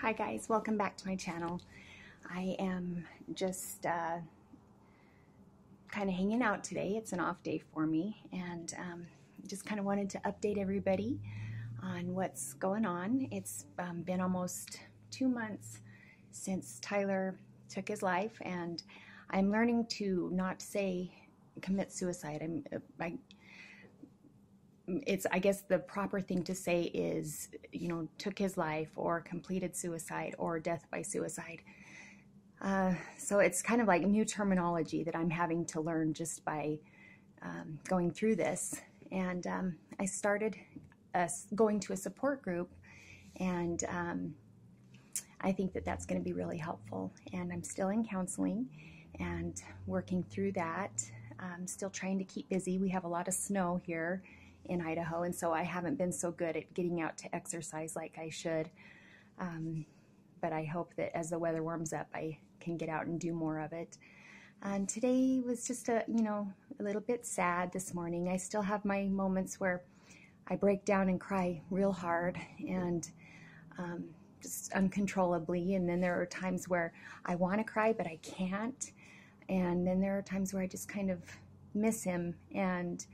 Hi guys, welcome back to my channel. I am just kind of hanging out today. It's an off day for me, and just kind of wanted to update everybody on what's going on. It's been almost 2 months since Tyler took his life, and I'm learning to not say commit suicide. I guess the proper thing to say is, took his life, or completed suicide, or death by suicide. So it's kind of like new terminology that I'm having to learn just by going through this. And I started going to a support group, and I think that that's going to be really helpful. And I'm still in counseling and working through that. I'm still trying to keep busy. We have a lot of snow here in Idaho, and so I haven't been so good at getting out to exercise like I should, but I hope that as the weather warms up I can get out and do more of it. And today was just a little bit sad this morning. I still have my moments where I break down and cry real hard and just uncontrollably, and then there are times where I want to cry but I can't, and then there are times where I just kind of miss him and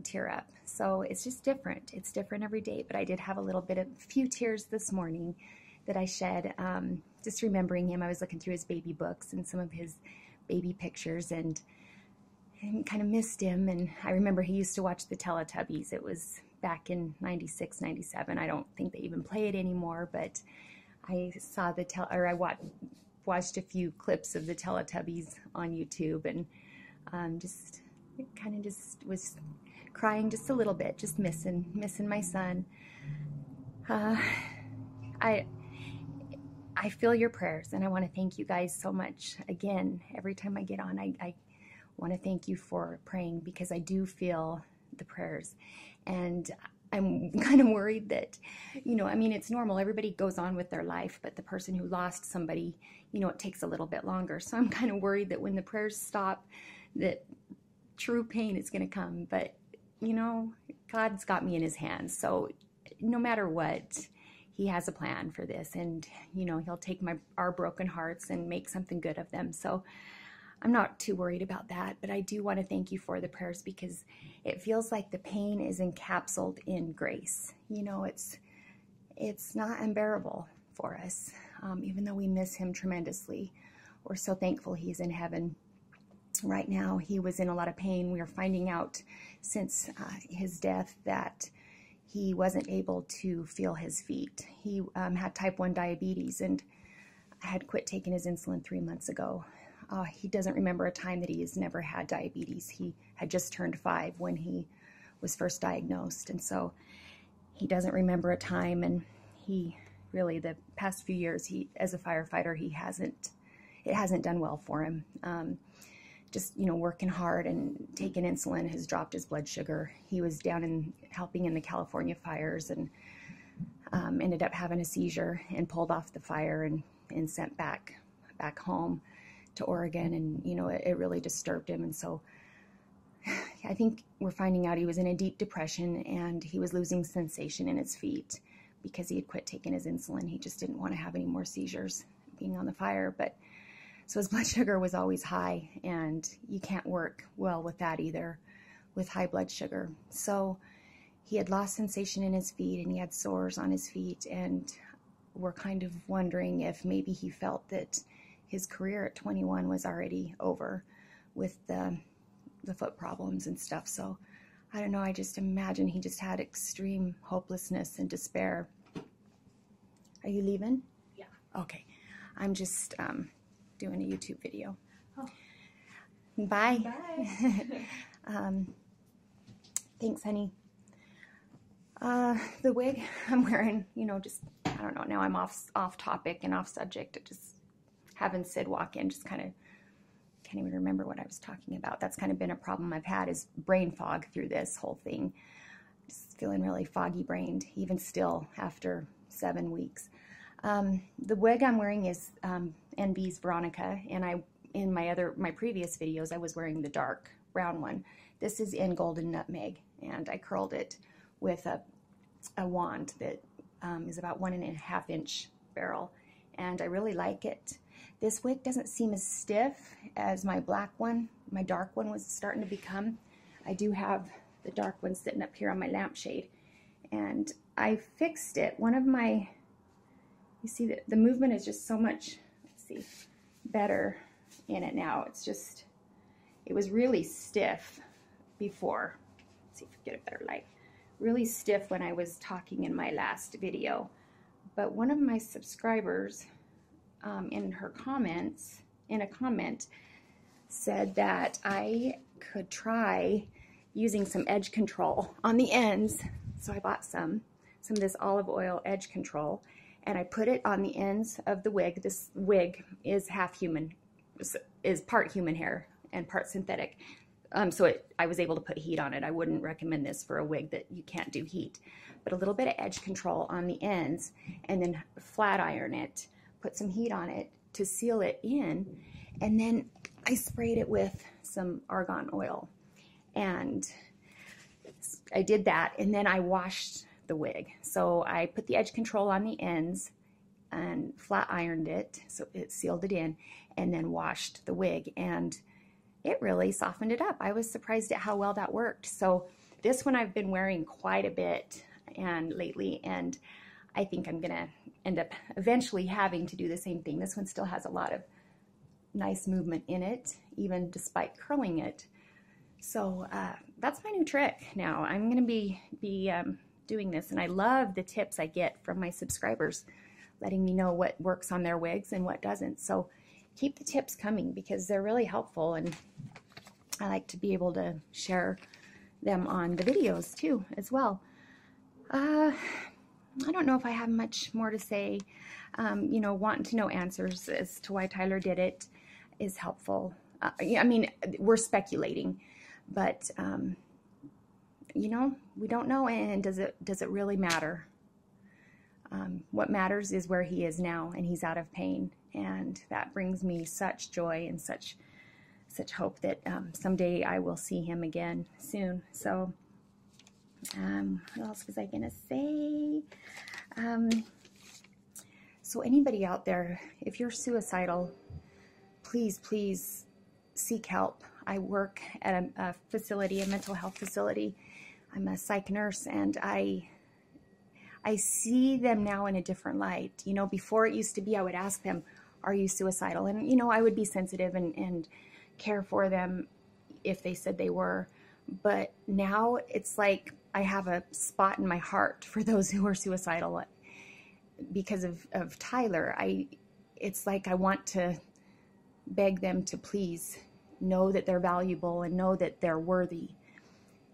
tear up. So it's just different. It's different every day, but I did have a few tears this morning that I shed, just remembering him. I was looking through his baby books and some of his baby pictures, and kind of missed him. And I remember he used to watch the Teletubbies. It was back in 96, 97. I don't think they even play it anymore, but I saw I watched a few clips of the Teletubbies on YouTube, and just was crying just a little bit, just missing my son. I feel your prayers, and I want to thank you guys so much. Again, every time I get on, I want to thank you for praying, because I do feel the prayers, and I'm kind of worried that, it's normal. Everybody goes on with their life, but the person who lost somebody, it takes a little bit longer. So I'm kind of worried that when the prayers stop, that true pain is going to come. But God's got me in his hands, so no matter what, he has a plan for this, and he'll take our broken hearts and make something good of them. So I'm not too worried about that, but I do want to thank you for the prayers, because it feels like the pain is encapsulated in grace. It's not unbearable for us, even though we miss him tremendously. We're so thankful he's in heaven. Right now, he was in a lot of pain. We are finding out since his death that he wasn't able to feel his feet. He had type 1 diabetes, and had quit taking his insulin 3 months ago. He doesn't remember a time that he has never had diabetes. He had just turned 5 when he was first diagnosed, and so he doesn't remember a time. And he really, the past few years, as a firefighter, it hasn't done well for him. Just working hard and taking insulin has dropped his blood sugar. He was down and helping in the California fires, and ended up having a seizure and pulled off the fire and sent back home to Oregon. And it really disturbed him. And so I think we're finding out he was in a deep depression, and he was losing sensation in his feet because he had quit taking his insulin. He just didn't want to have any more seizures being on the fire. So his blood sugar was always high, and you can't work well with that either, with high blood sugar. So he had lost sensation in his feet, and he had sores on his feet, and we're kind of wondering if maybe he felt that his career at 21 was already over with the foot problems and stuff. So I don't know, I just imagine he just had extreme hopelessness and despair. Are you leaving? Yeah. Okay. I'm just doing a YouTube video. Oh. Bye. Bye. Thanks, honey. The wig I'm wearing, just, I don't know, now I'm off topic and off subject. Just having Sid walk in, just kind of can't even remember what I was talking about. That's kind of been a problem I've had, is brain fog through this whole thing. Just feeling really foggy brained, even still after 7 weeks. The wig I'm wearing is NB's Veronica, and in my previous videos I was wearing the dark brown one. This is in Golden Nutmeg, and I curled it with a wand that is about 1.5 inch barrel, and I really like it. This wig doesn't seem as stiff as my black one. My dark one was starting to become. I do have the dark one sitting up here on my lampshade, and I fixed it. One of my, you see that the movement is just so much, let's see, better in it now. It's just, it was really stiff before. Let's see if we get a better light. Really stiff when I was talking in my last video. But one of my subscribers in her comments, in a comment, said that I could try using some edge control on the ends. So I bought some of this olive oil edge control, and I put it on the ends of the wig. This wig is half human, is part human hair and part synthetic. So I was able to put heat on it. I wouldn't recommend this for a wig that you can't do heat. But a little bit of edge control on the ends, and then flat iron it, put some heat on it to seal it in, and then I sprayed it with some argan oil. And I did that, and then I washed the wig. So I put the edge control on the ends and flat ironed it, so it sealed it in, and then washed the wig, and it really softened it up. I was surprised at how well that worked. So this one I've been wearing quite a bit and lately, and I think I'm gonna end up eventually having to do the same thing. This one still has a lot of nice movement in it, even despite curling it. So that's my new trick now. I'm gonna be doing this, and I love the tips I get from my subscribers, letting me know what works on their wigs and what doesn't. So keep the tips coming, because they're really helpful, and I like to be able to share them on the videos too as well. I don't know if I have much more to say. You know, wanting to know answers as to why Tyler did it is helpful. I mean, we're speculating, but you know, we don't know, and does it really matter? What matters is where he is now, and he's out of pain, and that brings me such joy and such hope that someday I will see him again soon. So what else was I gonna say? So anybody out there, if you're suicidal, please seek help. I work at a facility, a mental health facility. I'm a psych nurse, and I see them now in a different light. You know, before it used to be I would ask them, are you suicidal? And, you know, I would be sensitive and care for them if they said they were. But now it's like I have a spot in my heart for those who are suicidal because of Tyler. It's like I want to beg them to please know that they're valuable and know that they're worthy.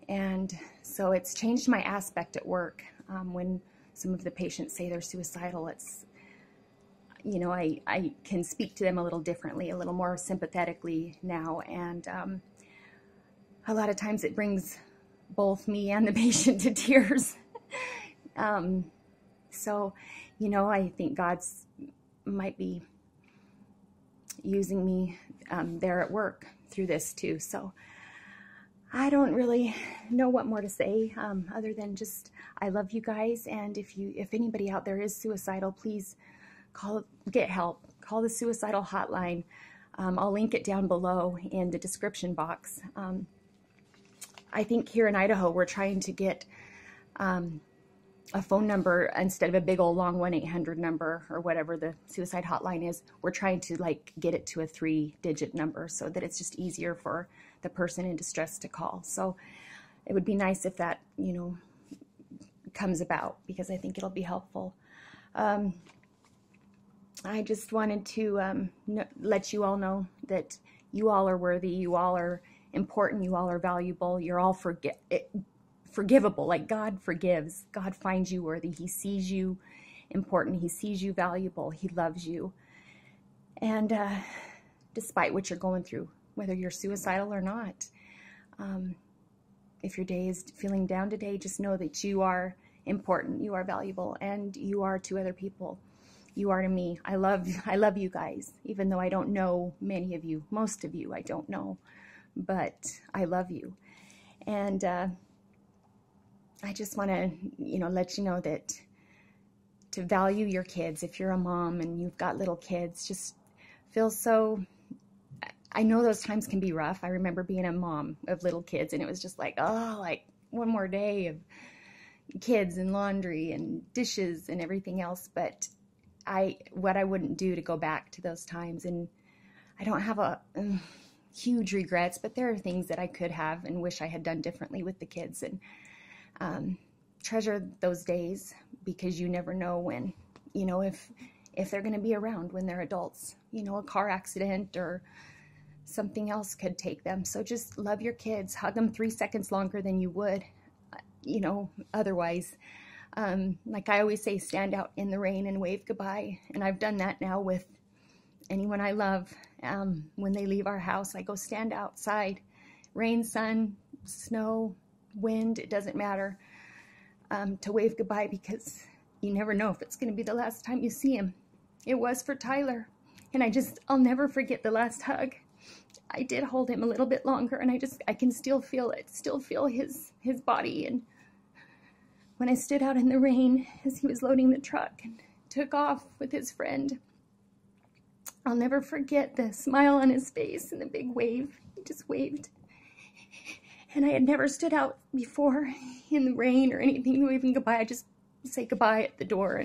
And so it's changed my aspect at work. When some of the patients say they're suicidal, it's, you know, I can speak to them a little differently, a little more sympathetically now. And a lot of times it brings both me and the patient to tears. So, you know, I think God's might be using me there at work through this too. So I don't really know what more to say other than just I love you guys, and if anybody out there is suicidal, please get help. Call the suicidal hotline. I'll link it down below in the description box. I think here in Idaho we're trying to get a phone number instead of a big old long 1-800 number or whatever the suicide hotline is. We're trying to like get it to a 3-digit number so that it's just easier for the person in distress to call. So it would be nice if that, you know, comes about, because I think it'll be helpful. I just wanted to let you all know that you all are worthy, you all are important, you all are valuable, you're all forgivable. Like God forgives. God finds you worthy. He sees you important. He sees you valuable. He loves you. And despite what you're going through, whether you're suicidal or not, if your day is feeling down today, just know that you are important, you are valuable, and you are to other people. You are to me. I love you guys, even though I don't know many of you. Most of you I don't know, but I love you. And I just want to, you know, let you know that to value your kids. If you're a mom and you've got little kids, just feel so, I know those times can be rough. I remember being a mom of little kids, and it was just like, oh, like one more day of kids and laundry and dishes and everything else. But what I wouldn't do to go back to those times. And I don't have huge regrets, but there are things that I could have and wish I had done differently with the kids. And treasure those days, because you never know when, you know, if they're going to be around when they're adults. You know, a car accident or something else could take them. So just love your kids. Hug them 3 seconds longer than you would, you know, otherwise. Like I always say, stand out in the rain and wave goodbye. And I've done that now with anyone I love. When they leave our house, I go stand outside. Rain, sun, snow, wind, it doesn't matter. To wave goodbye, because you never know if it's going to be the last time you see him. It was for Tyler. And I'll never forget the last hug. I did hold him a little bit longer, and I can still feel it, still feel his body. And when I stood out in the rain as he was loading the truck and took off with his friend, I'll never forget the smile on his face and the big wave. He just waved. And I had never stood out before in the rain or anything waving goodbye. I just say goodbye at the door.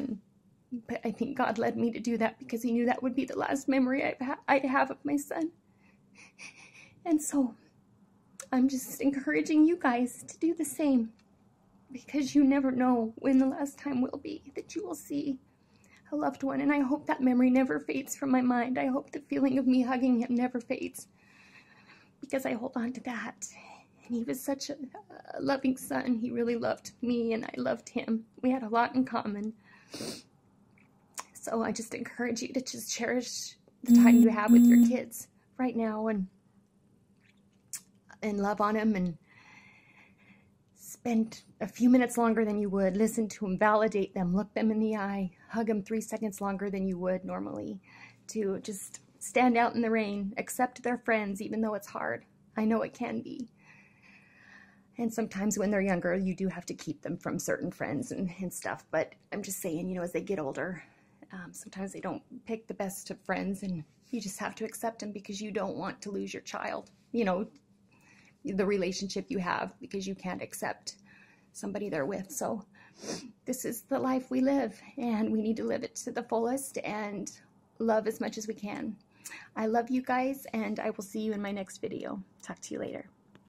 But I think God led me to do that because he knew that would be the last memory I'd have of my son. And so I'm just encouraging you guys to do the same, because you never know when the last time will be that you will see a loved one. And I hope that memory never fades from my mind. I hope the feeling of me hugging him never fades, because I hold on to that. And he was such a loving son. He really loved me, and I loved him. We had a lot in common. So I just encourage you to just cherish the time you have with your kids right now, and love on them, and spend a few minutes longer than you would. Listen to them, validate them, look them in the eye, hug them 3 seconds longer than you would normally. To just stand out in the rain, accept their friends, even though it's hard. I know it can be. And sometimes when they're younger, you do have to keep them from certain friends and stuff. But I'm just saying, you know, as they get older, sometimes they don't pick the best of friends, and you just have to accept them, because you don't want to lose your child, you know, the relationship you have, because you can't accept somebody they're with. So this is the life we live, and we need to live it to the fullest and love as much as we can. I love you guys, and I will see you in my next video. Talk to you later.